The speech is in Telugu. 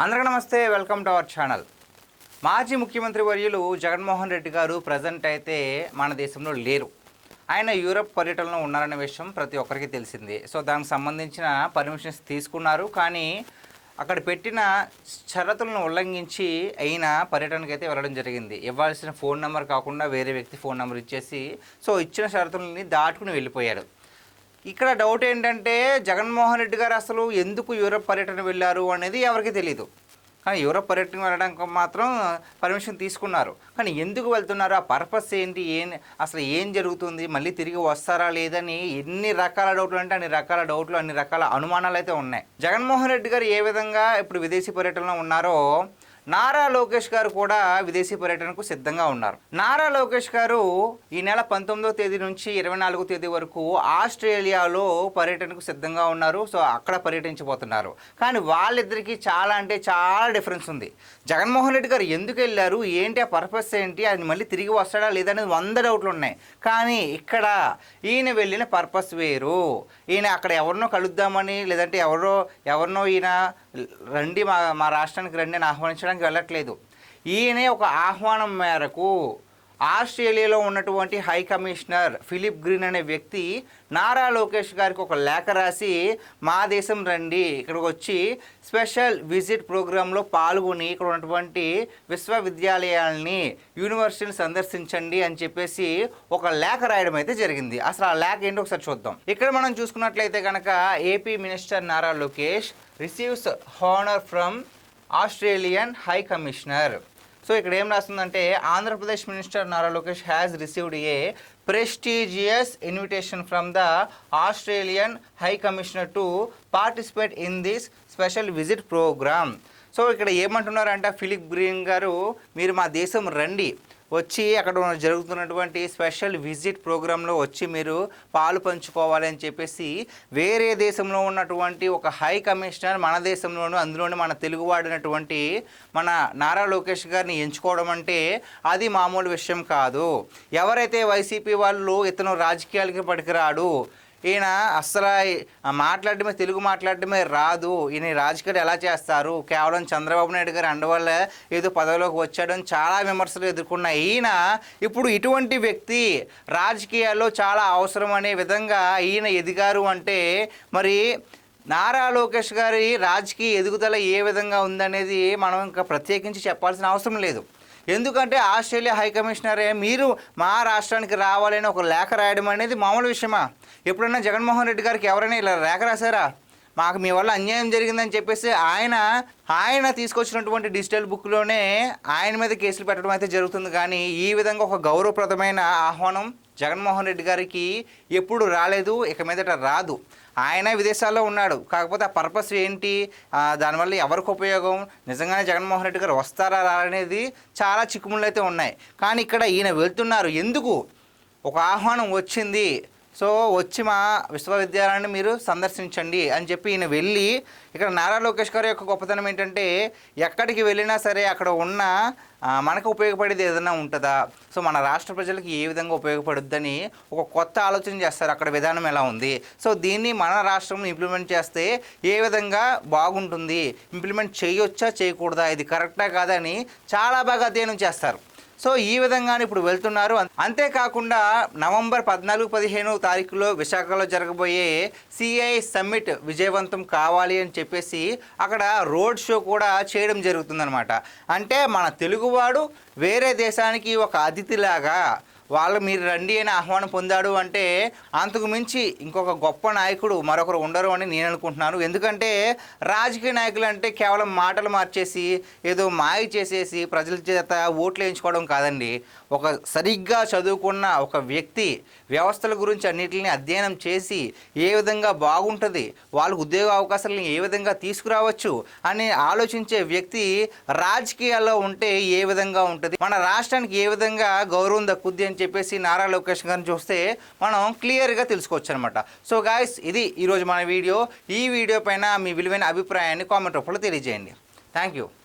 అందరికీ నమస్తే, వెల్కమ్ టు అవర్ ఛానల్. మాజీ ముఖ్యమంత్రి వర్యులు జగన్మోహన్ రెడ్డి గారు ప్రజెంట్ అయితే మన దేశంలో లేరు. ఆయన యూరప్ పర్యటనలో ఉన్నారనే విషయం ప్రతి ఒక్కరికి తెలిసింది. సో దానికి సంబంధించిన పర్మిషన్స్ తీసుకున్నారు, కానీ అక్కడ పెట్టిన షరతులను ఉల్లంఘించి అయిన పర్యటనకు అయితే వెళ్ళడం జరిగింది. ఇవ్వాల్సిన ఫోన్ నెంబర్ కాకుండా వేరే వ్యక్తి ఫోన్ నెంబర్ ఇచ్చేసి సో ఇచ్చిన షరతులని దాటుకుని వెళ్ళిపోయాడు. ఇక్కడ డౌట్ ఏంటంటే జగన్మోహన్ రెడ్డి గారు అసలు ఎందుకు యూరప్ పర్యటన వెళ్ళారు అనేది ఎవరికి తెలియదు. కానీ యూరప్ పర్యటన వెళ్ళడానికి మాత్రం పర్మిషన్ తీసుకున్నారు. కానీ ఎందుకు వెళ్తున్నారు, ఆ పర్పస్ ఏంటి, అసలు ఏం జరుగుతుంది, మళ్ళీ తిరిగి వస్తారా లేదని ఎన్ని రకాల డౌట్లు అంటే అన్ని రకాల డౌట్లు, అన్ని రకాల అనుమానాలు అయితే ఉన్నాయి. జగన్మోహన్ రెడ్డి గారు ఏ విధంగా ఇప్పుడు విదేశీ పర్యటనలో ఉన్నారో నారా లోకేష్ గారు కూడా విదేశీ పర్యటనకు సిద్ధంగా ఉన్నారు. నారా లోకేష్ గారు ఈ నెల 19వ తేదీ నుంచి 24వ తేదీ వరకు ఆస్ట్రేలియాలో పర్యటనకు సిద్ధంగా ఉన్నారు. సో అక్కడ పర్యటించబోతున్నారు. కానీ వాళ్ళిద్దరికీ చాలా అంటే చాలా డిఫరెన్స్ ఉంది. జగన్మోహన్ రెడ్డి గారు ఎందుకు వెళ్ళారు, ఏంటి, ఆ పర్పస్ ఏంటి, అది మళ్ళీ తిరిగి వస్తాడా లేదనేది 100 డౌట్లు ఉన్నాయి. కానీ ఇక్కడ ఈయన వెళ్ళిన పర్పస్ వేరు. ఈయన అక్కడ ఎవరినో కలుద్దామని లేదంటే ఎవరినో ఈయన రండి మా రాష్ట్రానికి రండి అని ఆహ్వానించడానికి వెళ్ళట్లేదు. ఈయనే ఒక ఆహ్వానం మేరకు ఆస్ట్రేలియాలో ఉన్నటువంటి హై కమిషనర్ ఫిలిప్ గ్రీన్ అనే వ్యక్తి నారా లోకేష్ గారికి ఒక లేఖ రాసి మా దేశం రండి, ఇక్కడికి వచ్చి స్పెషల్ విజిట్ ప్రోగ్రాంలో పాల్గొని ఇక్కడ ఉన్నటువంటి విశ్వవిద్యాలయాల్ని యూనివర్సిటీని సందర్శించండి అని చెప్పేసి ఒక లేఖ రాయడం అయితే జరిగింది. అసలు ఆ లేఖ ఏంటో ఒకసారి చూద్దాం. ఇక్కడ మనం చూసుకున్నట్లయితే కనుక AP minister Nara Lokesh receives honour from Australian high commissioner. So ఇక్కడ ఏం రాస్తుందంటే Andhra Pradesh minister Nara Lokesh has received a prestigious invitation from the Australian high commissioner to participate in this special visit programme. So ఇక్కడ ఏమంటున్నారంటే ఫిలిప్ గ్రీన్ గారు, మీరు మా దేశం రండి, వచ్చి అక్కడ జరుగుతున్నటువంటి స్పెషల్ విజిట్ ప్రోగ్రాంలో వచ్చి మీరు పాలు పంచుకోవాలి అని చెప్పేసి వేరే దేశంలో ఉన్నటువంటి ఒక హై కమిషనర్ మన దేశంలోనూ అందులోనే మన తెలుగువాడినటువంటి మన నారా లోకేష్ గారిని ఎంచుకోవడం అంటే అది మామూలు విషయం కాదు. ఎవరైతే వైసీపీ వాళ్ళు ఇతను రాజకీయాలకి పనికిరాడు, ఈయన అస్సలు మాట్లాడటమే తెలుగు మాట్లాడటమే రాదు, ఈయన రాజకీయాలు ఎలా చేస్తారు, కేవలం చంద్రబాబు నాయుడు గారి అండవల్ల ఏదో పదవిలోకి వచ్చాడని చాలా విమర్శలు ఎదుర్కొన్న ఈయన ఇప్పుడు ఇటువంటి వ్యక్తి రాజకీయాల్లో చాలా అవసరం అనే విధంగా ఈయన ఎదిగారు అంటే మరి నారా లోకేష్ గారి రాజకీయ ఎదుగుదల ఏ విధంగా ఉందనేది మనం ఇంకా ప్రత్యేకించి చెప్పాల్సిన అవసరం లేదు. ఎందుకంటే ఆస్ట్రేలియా హై కమిషనరే మీరు మా రాష్ట్రానికి రావాలని ఒక లేఖ రాయడం అనేది మామూలు విషయమా? ఎప్పుడైనా జగన్మోహన్ రెడ్డి గారికి ఎవరైనా ఇలా లేఖ రాశారా? మాకు మీ వల్ల అన్యాయం జరిగిందని చెప్పేసి ఆయన తీసుకొచ్చినటువంటి డిజిటల్ బుక్లోనే ఆయన మీద కేసులు పెట్టడం అయితే జరుగుతుంది. కానీ ఈ విధంగా ఒక గౌరవప్రదమైన ఆహ్వానం జగన్మోహన్ రెడ్డి గారికి ఎప్పుడు రాలేదు, ఇక మీదట రాదు. ఆయన విదేశాల్లో ఉన్నాడు, కాకపోతే ఆ పర్పస్ ఏంటి, దానివల్ల ఎవరికి ఉపయోగం, నిజంగానే జగన్మోహన్ రెడ్డి గారు వస్తారా అనేది చాలా చిక్కుముళ్ళు అయితే ఉన్నాయి. కానీ ఇక్కడ ఈయన వెళ్తున్నారు ఎందుకు, ఒక ఆహ్వానం వచ్చింది, సో వచ్చి మా విశ్వవిద్యాలయాన్ని మీరు సందర్శించండి అని చెప్పి ఈయన వెళ్ళి, ఇక్కడ నారా లోకేష్ గారి యొక్క గొప్పతనం ఏంటంటే ఎక్కడికి వెళ్ళినా సరే అక్కడ ఉన్న మనకు ఉపయోగపడేది ఏదైనా ఉంటుందా, సో మన రాష్ట్ర ప్రజలకు ఏ విధంగా ఉపయోగపడుద్దని ఒక కొత్త ఆలోచన చేస్తారు. అక్కడ విధానం ఎలా ఉంది, సో దీన్ని మన రాష్ట్రంలో ఇంప్లిమెంట్ చేస్తే ఏ విధంగా బాగుంటుంది, ఇంప్లిమెంట్ చేయొచ్చా చేయకూడదా, ఇది కరెక్టా కాదా అని చాలా బాగా అధ్యయనం చేస్తారు. సో ఈ విధంగానే ఇప్పుడు వెళ్తున్నారు. అంతేకాకుండా నవంబర్ 14-15 తారీఖులో విశాఖలో జరగబోయే సిఐ సమ్మిట్ విజయవంతం కావాలి అని చెప్పేసి అక్కడ రోడ్ షో కూడా చేయడం జరుగుతుందన్నమాట. అంటే మన తెలుగువాడు వేరే దేశానికి ఒక అతిథిలాగా మీరు రండి అని ఆహ్వానం పొందాడు అంటే అంతకు మించి ఇంకొక గొప్ప నాయకుడు మరొకరు ఉండరు అని నేను అనుకుంటున్నాను. ఎందుకంటే రాజకీయ నాయకులు అంటే కేవలం మాటలు మార్చేసి ఏదో మాయ చేసేసి ప్రజల చేత ఓట్లు వేయించుకోవడం కాదండి. ఒక సరిగ్గా చదువుకున్న ఒక వ్యక్తి వ్యవస్థల గురించి అన్నిటిని అధ్యయనం చేసి ఏ విధంగా బాగుంటుంది, వాళ్ళకు ఉద్యోగ అవకాశాలను ఏ విధంగా తీసుకురావచ్చు అని ఆలోచించే వ్యక్తి రాజకీయాల్లో ఉంటే ఏ విధంగా ఉంటుంది, మన రాష్ట్రానికి ఏ విధంగా గౌరవం దక్కుద్ది అని చెప్పేసి నారా లోకేష్ గారిని చూస్తే మనం క్లియర్గా తెలుసుకోవచ్చు అనమాట. సో గాయస్, ఇది ఈరోజు మన వీడియో. ఈ వీడియో పైన మీ విలువైన అభిప్రాయాన్ని కామెంట్ రూపంలో తెలియజేయండి. Thank you.